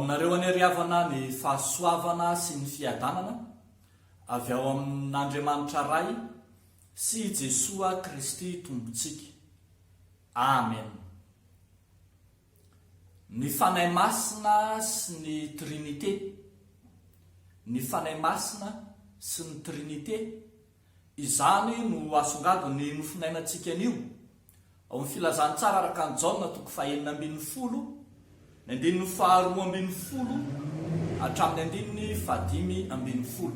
aminareo anyriavana ny fahasoavana sy ny fiadanana avy ao amin'Andriamanitra ray sy Jesoa Kristy tompontsika. Amen. Ny fanahy masina sy ny trinité. Ny fanahy masina sy ny trinité, izany no asongadiny nofinainantsika anio ao amin'ny filazantsara araka ny Jaona 4:20, ny 2:12 hatramin'ny 5:10.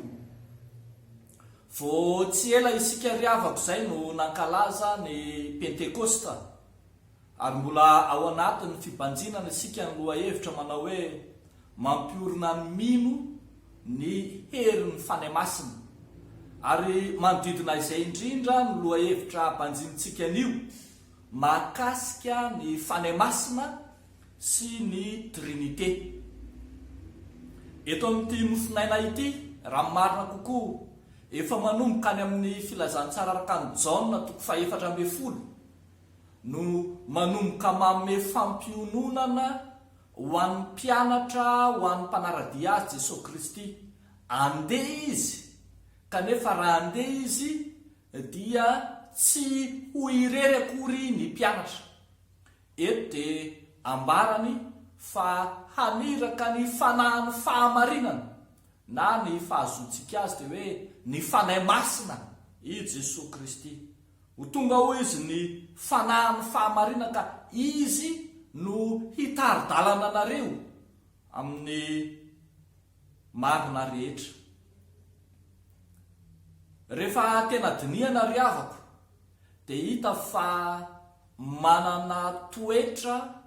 Vao tsy ela isika riavako izay no nankalaza ny Pentekosta, ary mbola ao anatin'ny fibanjinana isika ny lohahevitra manao hoe mampiorina ny mino ny herin'ny fanahy masina. Ary manodidina izay indrindra ny lohahevitra banjintsika anio mahakasika ny fanahy masina sy ny trinité. Eto amin'ity nofinaina ity, raha marina kokoa, efa manomboka any amin'ny filazantsara araka ny Jaona 4:20 no manomboka manome fampiononana ho an'ny mpianatra, ho an'ny mpanaradia azy Jesosy Kristy. Andeha izy, kanefa raha andeha izy dia tsy ho irery akory ny mpianatra. Eto dia ambarany fa haniraka ny fanahy fahamarinana, na ny fahazontsika azy dia hoe ny fanahy masina i Jesosy Kristy. Ho tonga ho izy ny fanahy fahamarinana, ka izy no hitaridalana anareo amin'ny marina rehetra. Rehefa tena dinihana riavako, dia hita fa manana toetra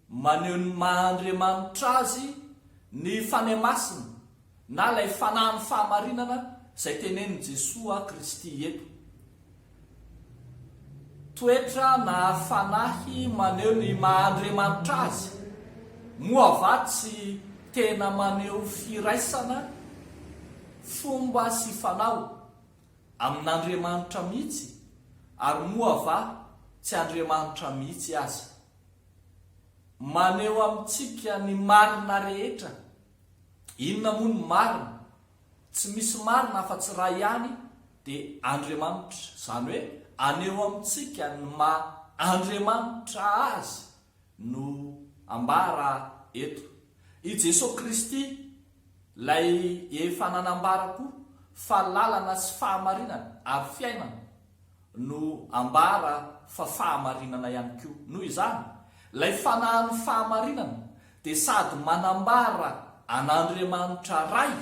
maneho ny maha-Andriamanitra azy ny fanahy masina, na ilay fanahy fahamarinana izay tenenin Jesosy Kristy eto. Toetra na fanahy maneho ny maha-Andriamanitra azy, moa avatsy tena maneho firaisana, fomba sy fanao amin'Andriamanitra mihitsy, ary moa ava tsy Andriamanitra mihitsy aza. Maneho amintsika ny marina rehetra. Inona moa ny marina? Tsy misy marina afa-tsy iray ihany, dia Andriamanitra. Izany hoe aneho amintsika ny maha-Andriamanitra azy no ambara eto. I Jesosy Kristy lay efa nanambarako fa lalana sy fahamarinana ary fiainana no ambara fa fahamarinana ihany koa. Noho izany, ilay fanahy fahamarinana dia sady manambara an'Andriamanitra ray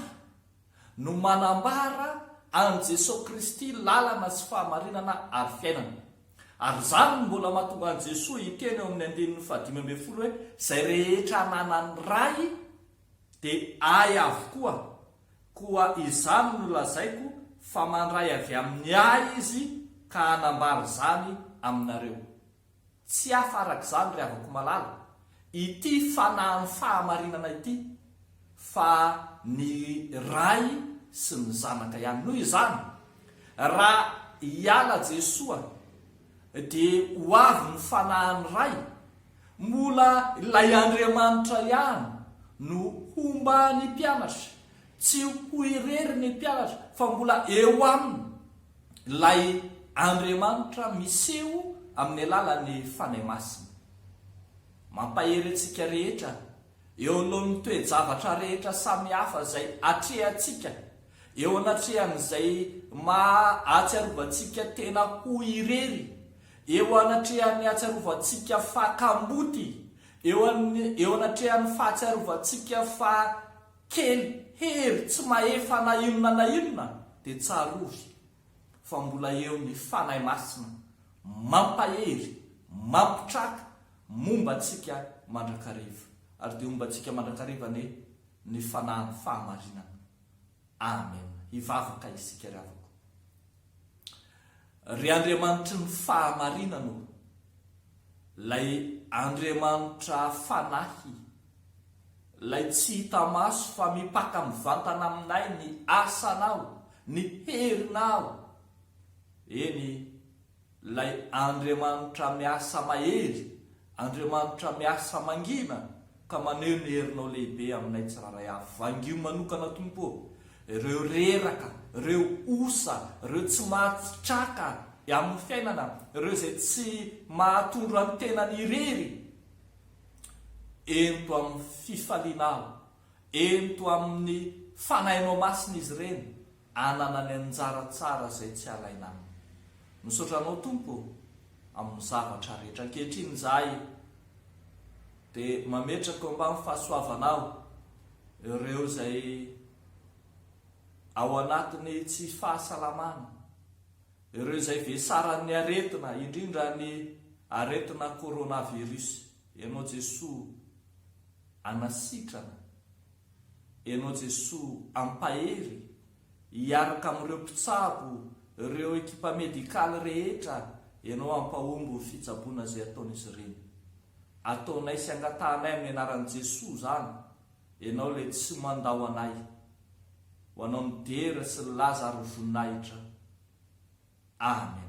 no manambara an Jesosy Kristy lalana sy fahamarinana ary fiainana. Ary izany mbola mahatonga an Jesosy hiteny eo amin'ny 5:10 hoe izay rehetra nanany ray dia ay avokoa, koa izany no lazaiko fa mandray avy amin'ny ay izy ka hanambara izany aminareo. Tsy hafa arak'izany ry havako malala, ity fanahy fahamarinana ity fa ny ray sy ny zanaka ihany. Noho izany, raha hiala Jesosy dia ho avy ny fanahiny ray, mbola ilay Andriamanitra ihany no homba ny mpianatra. Tsy ho irery ny mpianatra, fa mbola eo aminy ilay Andriamanitra miseho amin'ny alalan'ny fanahy masina. Mampahery antsika rehetra eo alohan'ny toe-javatra rehetra samihafa izay atrehantsika, eo anatrehan'izay mahatsiarovantsika tena ho irery, eo anatrehan'ny atsiarovantsika fakamboty, eo anatrehan'ny fahatsiarovantsika fa kely hery tsy mahefa na inona dia tsarovy fa mbola eo ny fanahy masina mampahery, mampitraka momba antsika mandrakariva, ary dia momba antsika mandrakariva ny fanahy fahamarinana. Amen. Hivavaka isika ravako. Ry Andriamanitra ny fahamarinana, lay Andriamanitra fanahy, lay tsy hita maso fa mipaka mivantana aminay ny asanao, ny herinao. Eny, lay Andriamanitra miasa mahery, Andriamanitra miasa mangina, ka maneho ny herinao lehibe aminay tsiraray avy. Vangio manokana tompo, ireo reraka, ireo osa, ireo tsy mahatsitraka amin'ny fiainana, ireo izay tsy mahatondro ny tenany irery, ento amin'ny fifalinao, ento amin'ny fanahinao masina izy ireny, anana ny anjara tsara izay tsy alaina aminy. Misotranao tompo amin'ny zavatra rehetra. Ankehitriny izahay dia mametraka eo ambany fahasoavanao ireo izay ao anatiny tsy fahasalamana, ireo izay vesaran'ny aretina, indrindra ny aretina coronavirus. Ianao Jesosy anasitrana, ianao Jesosy ampahery hiaraka amin'ireo mpitsabo, ireo ekipa medikaly rehetra, ianao ampahombo ny fitsaboana izay ataon'izy ireny. Ataonay sy angatahanay amin'ny anaran'i Jesosy izany, ianao ilay tsy mandao anay, ho anao ny dera sy ny laza ary voninaitra. Amen.